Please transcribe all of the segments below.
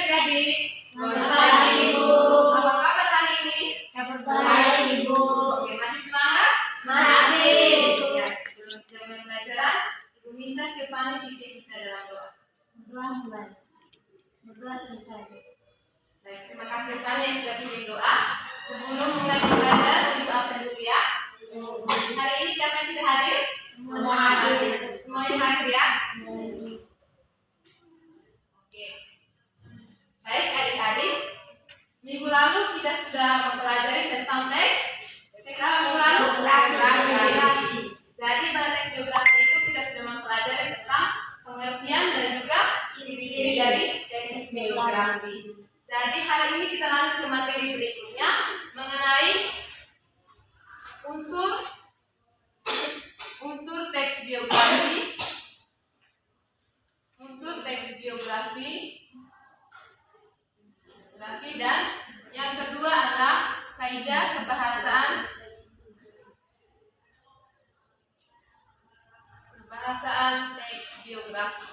adik-adik? Selamat pagi, Ibu. Apa kabar hari ini? Kabar baik, Ibu. Oke, masih semangat? Masih. Ya, sebelum kita mulai pelajaran, Ibu minta Silvani pimpin kita dalam doa. Berdoa selesai. Baik, terima kasih Silvani yang sudah pimpin doa. Sebelum mulai belajar, Ibu absen dulu ya. Hari ini siapa yang tidak hadir? Semua hadir. Semuanya hadir ya? Oke. Baik adik-adik, minggu lalu kita sudah mempelajari tentang teks minggu lalu? Geografi. Jadi pada teks geografi itu kita sudah mempelajari tentang pengertian dan juga ciri-ciri dari teks geografi. Jadi hari ini kita lanjut ke materi berikutnya mengenai unsur teks biografi. Unsur teks biografi dan yang kedua adalah kaidah kebahasaan teks biografi.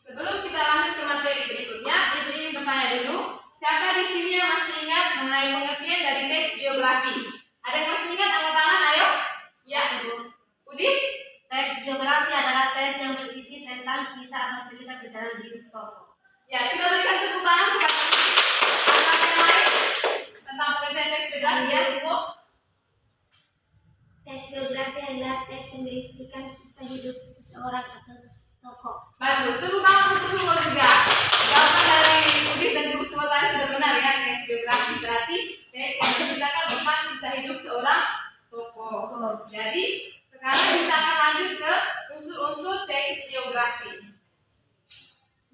Sebelum kita lanjut ke materi berikutnya, Ibu ingin bertanya dulu, siapa di sini yang masih ingat mengenai pengertian dari teks biografi? Ada yang masih ingat? Angkat tangan, ayo. Ya, Ibu. Udis? Teks geografi adalah teks yang berisi tentang kisah atau cerita berjalan di tokoh. Ya, kita berikan tepuk tangan kepada anak yang lain tentang pengertian teks biografi. Ya, Ibu. Teks biografi adalah teks yang berisikan kisah hidup seseorang atau tokoh. Bagus, tepuk tangan untuk semua juga. Jawaban dari Udis dan juga semua tadi sudah benar ya. Teks biografi berarti teks yang menceritakan tentang kisah hidup seorang tokoh. Jadi sekarang kita akan lanjut ke unsur-unsur teks biografi.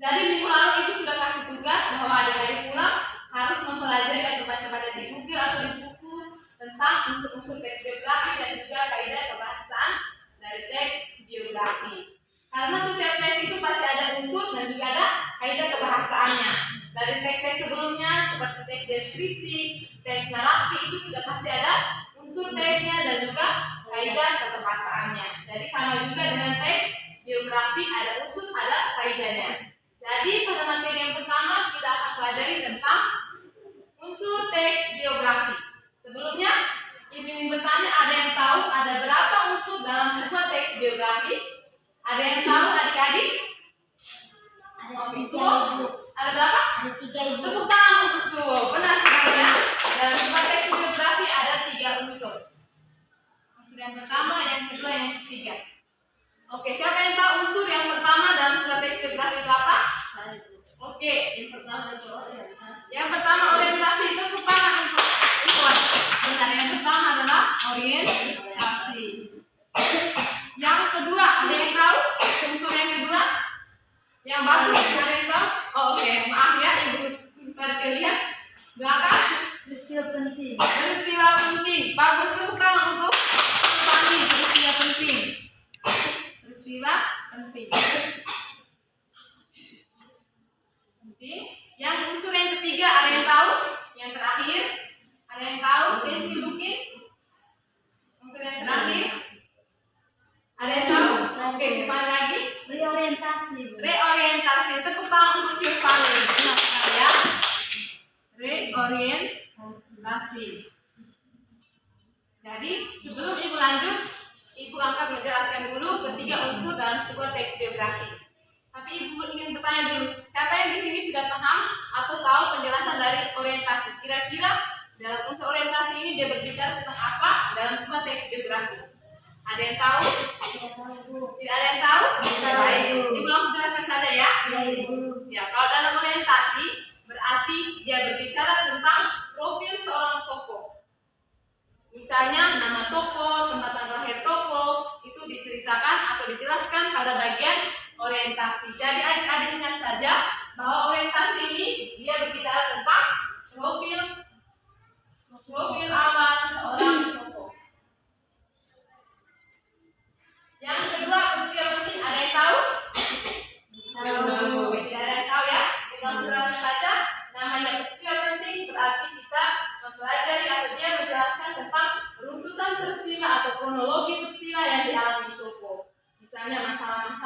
Jadi minggu lalu Ibu sudah kasih tugas bahwa adik-adik pulang harus mempelajari atau baca-baca di Google atau di buku tentang unsur-unsur teks biografi dan juga kaidah kebahasaan dari teks biografi. Karena setiap teks itu pasti ada unsur dan juga ada kaidah kebahasaannya. Dari teks-teks sebelumnya seperti teks deskripsi, teks narasi itu sudah pasti ada unsur teksnya dan juga kaidah kebahasaannya. Jadi sama juga dengan teks biografi, ada unsur, ada kaidahnya. Jadi pada materi yang pertama kita akan pelajari tentang unsur teks biografi. Sebelumnya, Ibu ingin bertanya, ada yang tahu ada berapa unsur dalam sebuah teks biografi? Ada yang tahu adik-adik? Ada 3, Suwo? Ibu. Ada berapa? Ada 3, Ibu. Tepuk tangan untuk Suwo. Benar sekali ya. Dalam sebuah teks biografi ada 3 unsur. Unsur yang pertama, yang kedua, yang ketiga. Oke, siapa yang tahu unsur yang pertama dalam sebuah teks biografi itu apa? Oke, Yang pertama itu orientasi. yang pertama orientasi itu sepakat untuk Ikhwan. Benar, yang pertama adalah orientasi. Yang kedua, ada yang tahu unsur yang kedua? Yang bagus, ada yang tahu? Oh, oke, maaf ya, Ibu terlihat belakang. Peristiwa penting. Peristiwa penting. Bagus, tepuk tangan untuk Fani. Peristiwa penting. Peristiwa penting. Yang unsur yang ketiga, ada yang tahu? Yang terakhir, ada yang tahu? Sensi mungkin? Unsur yang terakhir, ada yang tahu? Oke, Silvani lagi. Reorientasi, Ibu. Reorientasi. Tepuk tangan untuk Silvani. Benar sekali ya. Reorientasi. Jadi sebelum Ibu lanjut, Ibu akan menjelaskan dulu ketiga unsur dalam sebuah teks biografi. Tapi Ibu ingin bertanya dulu, siapa yang di sini sudah paham atau tahu penjelasan dari orientasi? Kira-kira dalam unsur orientasi ini dia berbicara tentang apa dalam sebuah teks biografi? Ada yang tahu? Tidak tahu, Ibu. Tidak ada yang tahu? Tidak. Baik, Ibu langsung jelaskan saja ya. Ya, Ibu. Ya, kalau dalam orientasi berarti dia berbicara tentang profil seorang tokoh. Misalnya nama tokoh, tempat tanggal lahir tokoh itu diceritakan atau dijelaskan pada bagian orientasi. Jadi adik-adik ingat saja bahwa orientasi ini dia berbicara tentang profil awal seorang tokoh. Yang kedua, peristiwa penting, ada yang tahu? Tidak ada yang tahu ya. Kita jelaskan saja. Namanya peristiwa penting berarti kita mempelajari atau dia menjelaskan tentang runtutan peristiwa atau kronologi peristiwa yang dialami tokoh. Misalnya masalah-masalah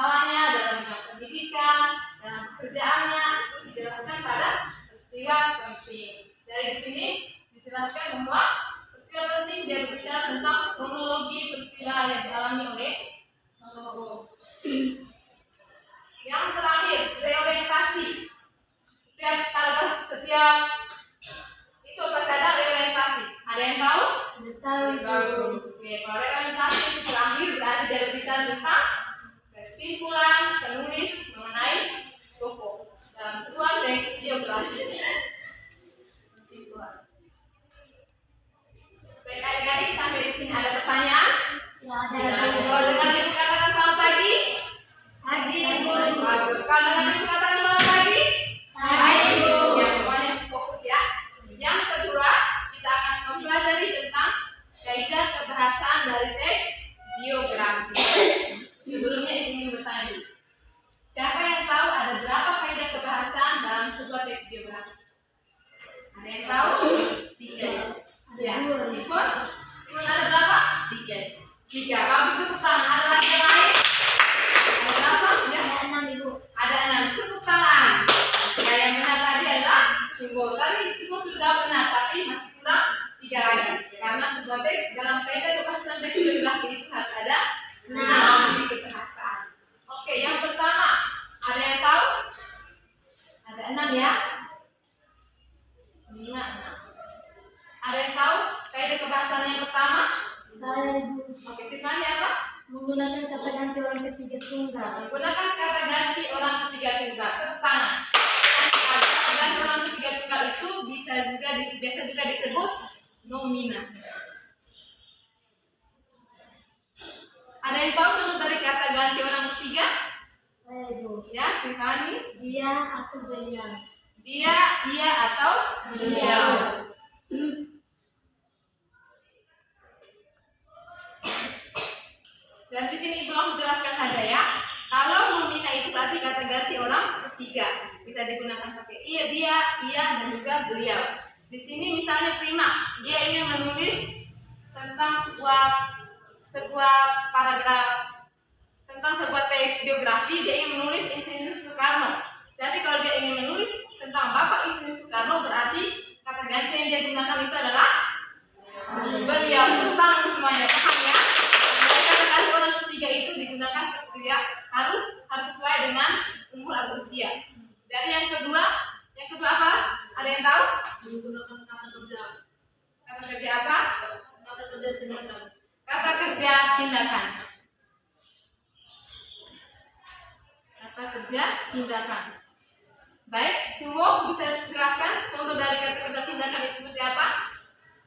berbicara tentang kesimpulan penulis mengenai tokoh dalam sebuah teks biografi. Kesimpulan. Baik adik-adik, sampai di sini ada pertanyaan? Kalau dengar ibu katakan selamat pagi. Bagus. Kalau dengar ibu katakan selamat pagi. Ya, semuanya fokus ya. Yang kedua, kita akan mempelajari tentang kaidah kebahasaan dari teks biografi. Sebelumnya ibu ingin bertanya dulu. Siapa yang tahu ada berapa kaidah kebahasaan dalam sebuah teks biografi? Ada yang tahu? 3. Ya, Ibu ada berapa? 3. Bagus, tepuk tangan. Ada lagi yang lain? Ada berapa? Ya? Ada 6. Tepuk tangan. Ya, yang benar tadi adalah simbol. Tadi itu sudah benar, tapi masih kurang 3 lagi. Karena sebuah teks dalam kaidah kebahasaan teks biografi itu harus ada 6 ciri kebahasaan. Oke, yang pertama, ada yang tahu? Ada 6 ya? 5, 6. Ada yang tahu kaidah kebahasaan yang pertama? Oke, sisanya apa? Menggunakan kata ganti orang ketiga tunggal. Menggunakan kata ganti orang ketiga tunggal. Tepuk tangan. Kata ganti orang ketiga tunggal itu biasa juga disebut nomina. Ada yang tahu contoh dari kata ganti orang ketiga? Saya Ibu. Ya, Sifani. Dia, aku, beliau. Dia, ia, atau beliau. Dan di sini Ibu langsung jelaskan saja ya. Kalau nomina itu berarti kata ganti orang ketiga. Bisa digunakan pakai ia, dia, ia, dan juga beliau. Di sini misalnya Prima, dia ingin menulis tentang sebuah paragraf tentang sebuah teks biografi. Dia ingin menulis Insinyur Soekarno. Jadi kalau dia ingin menulis tentang Bapak Insinyur Soekarno, berarti kata ganti yang dia gunakan itu adalah beliau. Tentang semuanya, paham ya? Kata ganti orang ketiga itu digunakan seperti ya, harus sesuai dengan umur atau usia. Jadi yang kedua apa? Ada yang tahu? Menggunakan kata kerja. Kata kerja apa? Kata kerja tindakan. Kata kerja tindakan. Kata kerja tindakan. Baik, Suwo bisa jelaskan contoh dari kata kerja tindakan itu seperti apa?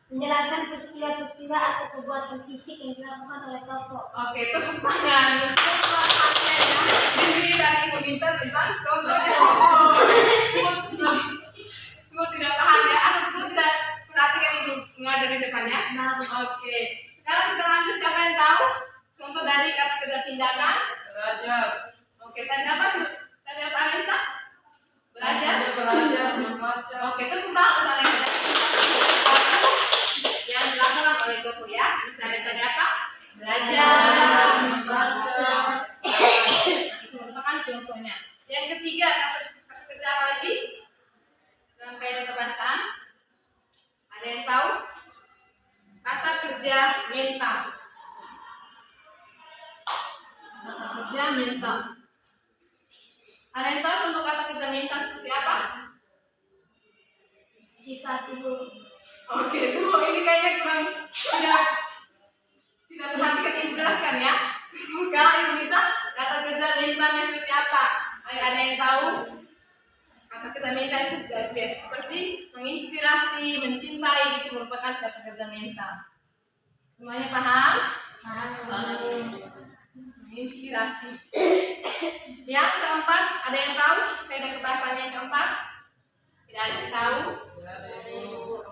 Menjelaskan peristiwa-peristiwa atau perbuatan fisik yang dilakukan oleh tokoh. Oke, tepuk tangan. Ini dari Ibu minta tentang contohnya. Semua tidak paham ya, atau semua tidak perhatikan Ibu mengajar di depannya. Oke, sekarang kita lanjut. Siapa yang tahu contoh dari kata kerja tindakan? Belajar. Oke, tadi apa Anissa? Belajar, membaca. Oke, tepuk tangan untuk Anissa. Yang dilakukan oleh guru ya. Misalnya tadi apa? Belajar, membaca. Itu merupakan contohnya. Yang ketiga, kata kerja apa lagi? Dalam kaidah kebahasaan, ada yang tahu? Kata kerja mental. Kata kerja mental. Ada yang tahu contoh kata kerja mental seperti apa? Sifat Ibu. Oke, semua ini kayaknya kurang tidak perhatikan Ibu jelaskan ya. Sekarang Ibu minta kata kerja mentalnya seperti apa? Ada yang tahu? Kata kerja mental itu seperti menginspirasi, mencintai, itu merupakan kata kerja mental. Semuanya paham? Paham. Menginspirasi. Yang keempat, ada yang tahu kaidah kebahasaan yang keempat? Tidak ada yang tahu?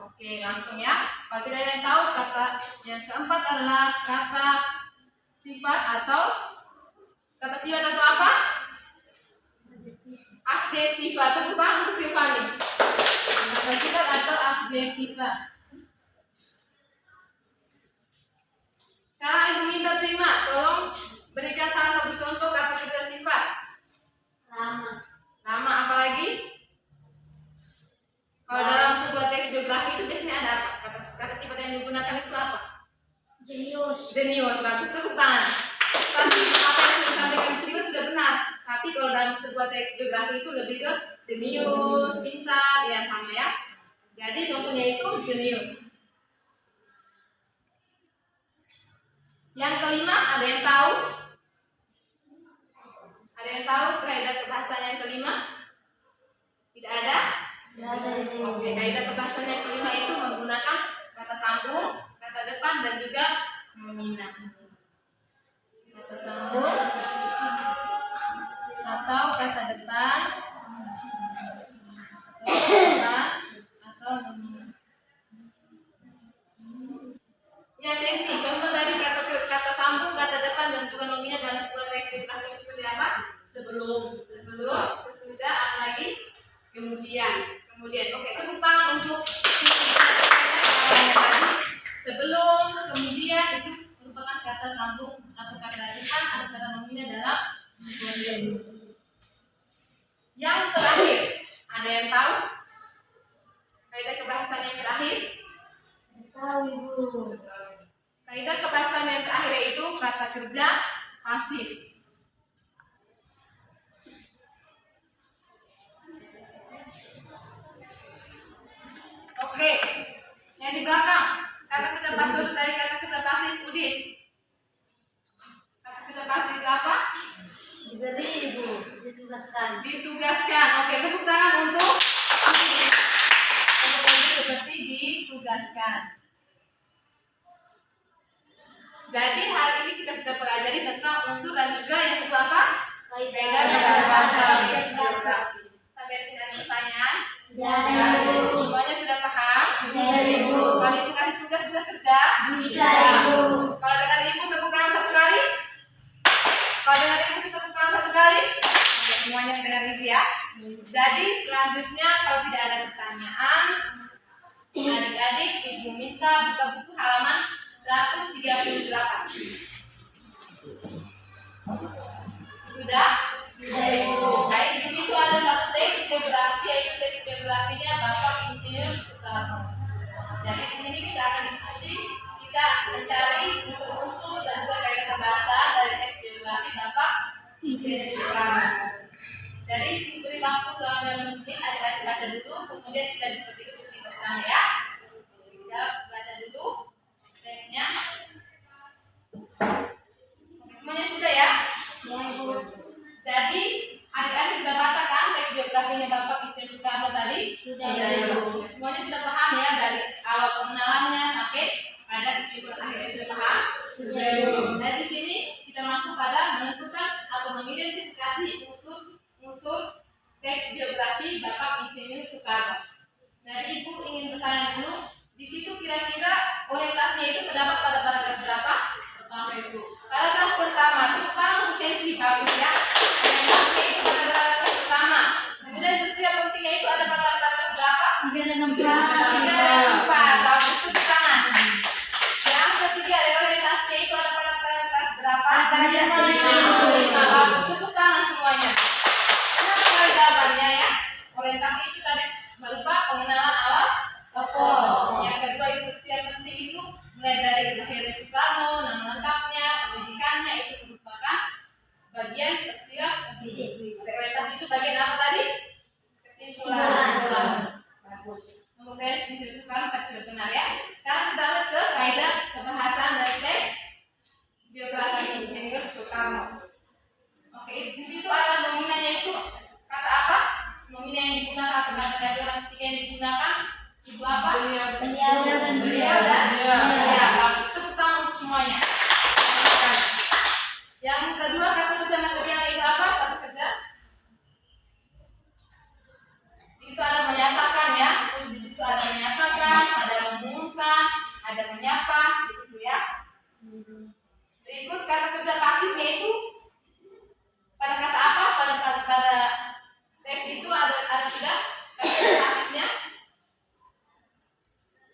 Oke, langsung ya. Kalau tidak ada yang tahu, kata yang keempat adalah kata sifat atau apa? Adjektiva. Tepuk tangan untuk Silvani. Kata sifat atau adjektiva. Sekarang Ibu minta Prima, tolong berikan salah satu contoh kata kerja sifat. Nama apa lagi? Kalau dalam sebuah teks biografi itu biasanya ada apa? Kata sifat yang digunakan itu apa? Jenius. Bagus, tepuk tangan. Tadi apa yang sudah disampaikan Prima sudah benar. Tapi kalau dalam sebuah teks biografi itu lebih ke jenius, pintar, ya sama ya. Jadi contohnya itu jenius. Yang kelima, ada yang tahu? kebahasan yang kelima? Tidak ada? Oke, kaidah kebahasan yang kelima itu menggunakan kata sambung, kata depan dan juga nomina. Kata sambung atau kata depan atau nomina. Ya, Sensi, contoh dari kata sambung, kata depan dan juga nomina dalam sebuah teks biografi seperti apa? Sebelum, sesudah, apalagi kemudian. Oke, tepuk tangan untuk sebelum, kemudian itu merupakan kata sambung atau kata depan atau kata nomina dalam sebuah teks. Yang terakhir, ada yang tahu? Kaidah kebahasan yang terakhir? Tahu, Ibu. Kaidah kebahasan yang terakhir yaitu kata kerja pasif. Oke, yang di belakang kata kerja pasif dari kata kerja pasif Udis. Kata kerja pasif itu apa? Diberi, Ibu. Ditugaskan. Oke, tepuk tangan untuk seperti ditugaskan. Jadi hari ini kita sudah pelajari tentang unsur dan juga yang kedua apa? Kaidah kebahasan biografi. Sampai sini ada pertanyaan? Tidak, Ibu. Semuanya sudah paham? Tidak, Ibu. Kalau ibu kasih tugas bisa kerja? Bisa, Ibu. Kalau dengan ibu tepuk tangan satu kali? Kalau dengan ibu tepuk tangan satu kali? Ya, semuanya dengan ibu ya. Jadi selanjutnya kalau tidak ada pertanyaan, adik-adik ibu minta buka buku halaman 138. Sudah? Sudah, Ibu. Baik, di situ ada satu teks biografi, yaitu teks biografinya Bapak Insinyur Soekarno. Jadi di sini kita akan diskusi, kita mencari unsur-unsur dan juga kaidah kebahasan dari teks biografi Bapak Insinyur Soekarno. Jadi diberi waktu selama 5 menit, adik-adik baca dulu, kemudian kita berdiskusi bersama ya. Bisa baca dulu teksnya. Oke, semuanya sudah ya? Ya, Ibu. Jadi adik-adik sudah baca kan teks biografinya Bapak Insinyur Soekarno tadi? Sudah, Ibu. Semuanya sudah paham ya, dari awal pengenalannya sampai pada kesimpulan akhirnya sudah paham? Sudah, Ibu. Dari sini kita masuk pada menentukan atau mengidentifikasi unsur teks biografi Bapak Insinyur Soekarno. Nah, Ibu ingin bertanya dulu, di situ kira-kira orientasinya itu terdapat pada paragraf berapa? Pertama itu. Paragraf pertama, tepuk tangan untuk Sensi, bagus ya. Orientasinya itu pada paragraf pertama. Kemudian peristiwa pentingnya itu ada pada paragraf berapa? 3 dan 4. 3 dan 4, bagus, tepuk tangan. Yang ketiga, ada orientasinya itu ada pada paragraf berapa? Paragraf 5, bagus, tepuk tangan semuanya. Kenapa jawabannya ya? Orientasi itu tadi berupa pengenalan awal tokoh. Yang kedua itu peristiwa penting itu mulai dari lahirnya Soekarno, nama lengkapnya, pendidikannya itu merupakan bagian peristiwa penting. Orientasi itu bagian apa tadi? Kesimpulan. Bagus. Untuk teks Insinyur Soekarno tadi sudah benar ya. Sekarang kita lihat ke kaidah kebahasan dari teks biografi Insinyur Soekarno. Oke, di situ ada nominanya itu kata apa? Nomina yang digunakan atau kata dagelan ketiga yang digunakan itu apa? Beliau dan ya, bagus. Tepuk tangan untuk semuanya. Yang kedua kata kerja materialnya itu apa? Kata kerja itu ada menyatakan ya. Terus di situ ada menyatakan, ada mengumumkan, ada menyapa, gitu ya. Berikut kata kerja pasifnya itu pada kata apa? Pada teks itu ada tidak? Kata kerja pasifnya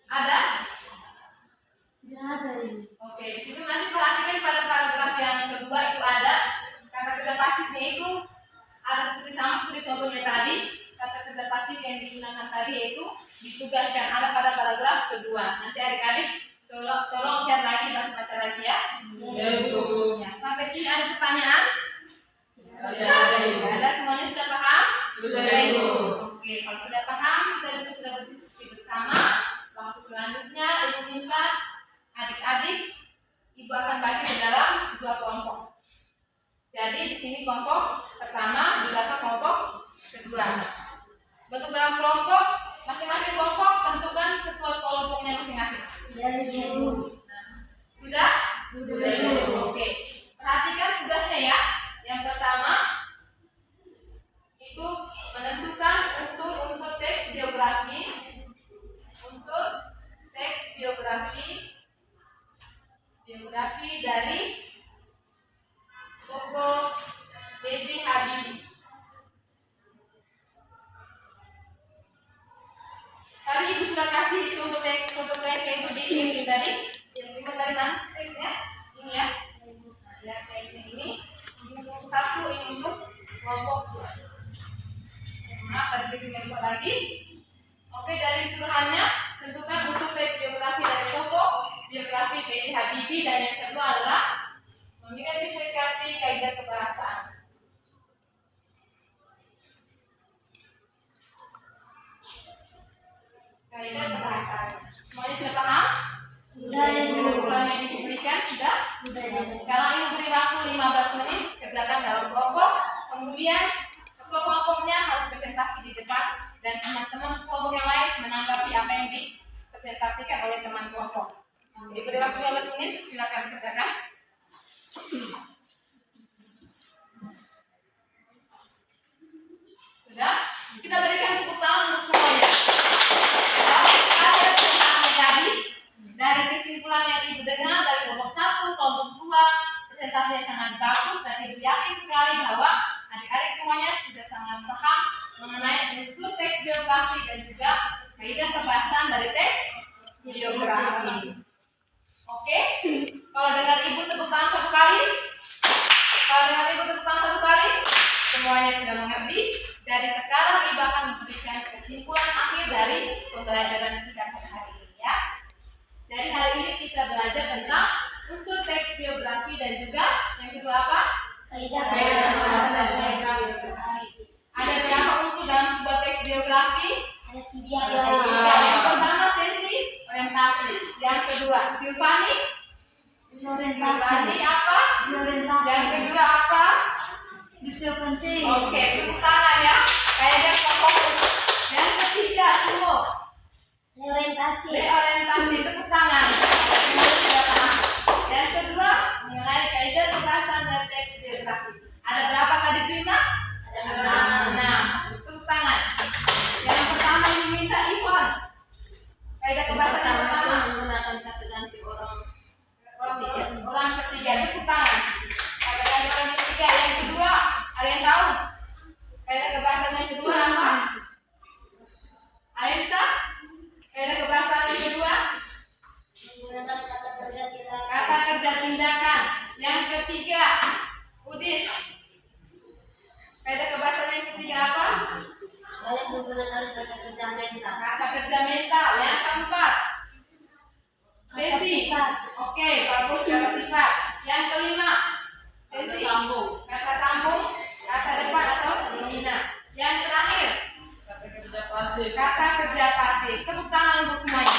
ada? Oke, di situ nanti perhatikan pada paragraf yang kedua itu ada kata kerja pasifnya itu ada seperti contohnya tadi. Kata kerja pasif yang digunakan tadi yaitu ditugaskan, ada pada paragraf kedua. Nanti adik-adik tolong lihat lagi, baca lagi ya. Ya, sampai sini ada pertanyaan? Ada, semuanya sudah paham? Sudah, Ibu. Oke, kalau sudah paham, kita juga sudah berdiskusi bersama. Waktu selanjutnya Ibu minta adik-adik, Ibu akan bagi ke dalam 2 kelompok. Jadi di sini kelompok pertama pertama, di belakang kelompok kedua. Bentuk dalam kelompok, masing-masing kelompok tentukan ketua kelompoknya masing-masing. Sudah? Oke. Perhatikan tugasnya ya. Yang pertama itu menentukan unsur-unsur teks biografi. Unsur teks biografi dari tokoh B.J. Habibie. Tadi Ibu sudah kasih contoh teksnya itu di ini tadi. Yang pertama tadi mana teksnya? Ini ya. Ya teksnya ini untuk satu, ini untuk kelompok dua. Maaf tadi bikin yang lagi. Oke, dari susulannya tentukan unsur teks biografi dari tokoh biografi B.J. Habibie, dan yang kedua adalah mengidentifikasi kaidah kebahasaan. Kaidah kebahasaan. Semuanya sudah paham? Sudah. Usulan yang diberikan sudah? Sekarang ini beri waktu 15 menit, kerjakan dalam kelompok. Kemudian ketua kelompoknya harus presentasi di depan, dan teman-teman kelompok yang lain menanggapi apa yang dipresentasikan oleh teman kelompok. Jadi beri waktu 15 menit, silakan kerjakan. Sudah? Kita berikan tepuk tangan untuk semuanya. Ada presentasi tadi, dari kesimpulan yang Ibu dengar dari kelompok 1, kelompok 2, presentasinya sangat bagus, dan Ibu yakin sekali bahwa adik-adik semuanya sudah sangat paham mengenai unsur teks biografi dan juga kaidah kebahasaan dari teks biografi. Oke? Kalau dengar Ibu tepuk tangan satu kali, semuanya sudah mengerti. Dari sekarang Ibu akan memberikan kesimpulan akhir dari pembelajaran kita pada hari ini ya. Jadi hari ini kita belajar tentang unsur teks biografi dan juga yang kedua apa? Kaidah kebahasaan. Ada berapa unsur dalam sebuah teks biografi? Ada tiga. Yang pertama sesi orientasi. Yang kedua Silvani apa? Yang kedua apa? penting. Oke, tepuk tangan ya. Kaidah fokus. Yang ketiga semua. Orientasi. Tepuk tangan. Sudah paham. Yang kedua mengenai kaidah kebahasaan dan teks biografi. Ada berapa tadi Prima? Ada 6. Tepuk tangan. Yang pertama ini minta Ivan. Kaidah kebahasaan yang pertama menggunakan kata ganti orang ketiga. Tepuk tangan. Kata ganti orang ketiga. Yang kedua, ada yang tahu? Kaidah kebahasaan yang kedua apa? Alisa? Kaidah kebahasaan yang kedua? Menggunakan kata kerja tindakan. Kata kerja tindakan. Yang ketiga, Udis. Kaidah kebahasaan yang ketiga apa? Boleh menggunakan kata kerja mental. Kata kerja mental. Yang keempat, Desi. Oke, bagus. Kata sifat. Yang kelima, Desi. Kata sambung. Kata depan atau nomina. Yang terakhir, kata kerja pasif. Tepuk tangan untuk semuanya.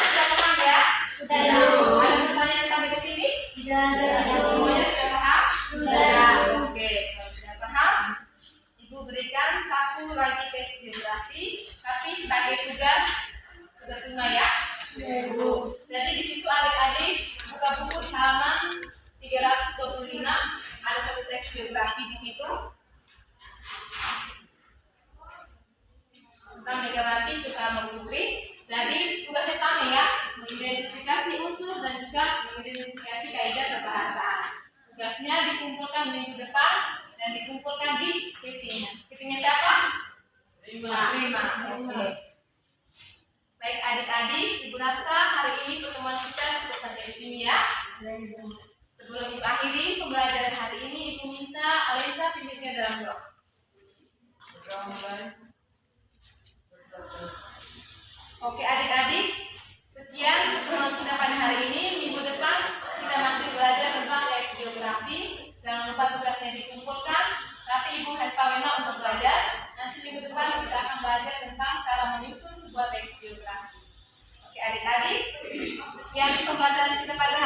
Sudah paham ya? Sudah. Ada pertanyaan sampai ke sini? Sudah. Semuanya sudah paham? Sudah. Oke, kalau sudah paham, Ibu berikan satu lagi teks biografi, tapi sebagai tugas semua ya. Jadi di situ adik-adik buka buku di halaman 325, ada satu teks biografi di situ tentang Megawati Soekarno Putri. Jadi tugasnya sama ya, mengidentifikasi unsur dan juga mengidentifikasi kaidah kebahasaan. Tugasnya dikumpulkan minggu depan dan dikumpulkan di ketingnya. Ketingnya siapa? Prima. Oke. Baik adik-adik, Ibu rasa hari ini pertemuan kita cukup sampai di sini ya. Sebelum Ibu akhiri pembelajaran hari ini, Ibu minta Alisa pimpinnya dalam doa. Oke adik-adik, sekian pertemuan kita pada hari ini. Minggu depan kita masih belajar tentang teks biografi. Jangan lupa tugasnya dikumpulkan. Tapi Ibu kasih tahu Wena untuk belajar. Nanti minggu depan kita akan belajar tentang cara menyusun sebuah teks biografi. Oke adik-adik, sekian pembelajaran kita pada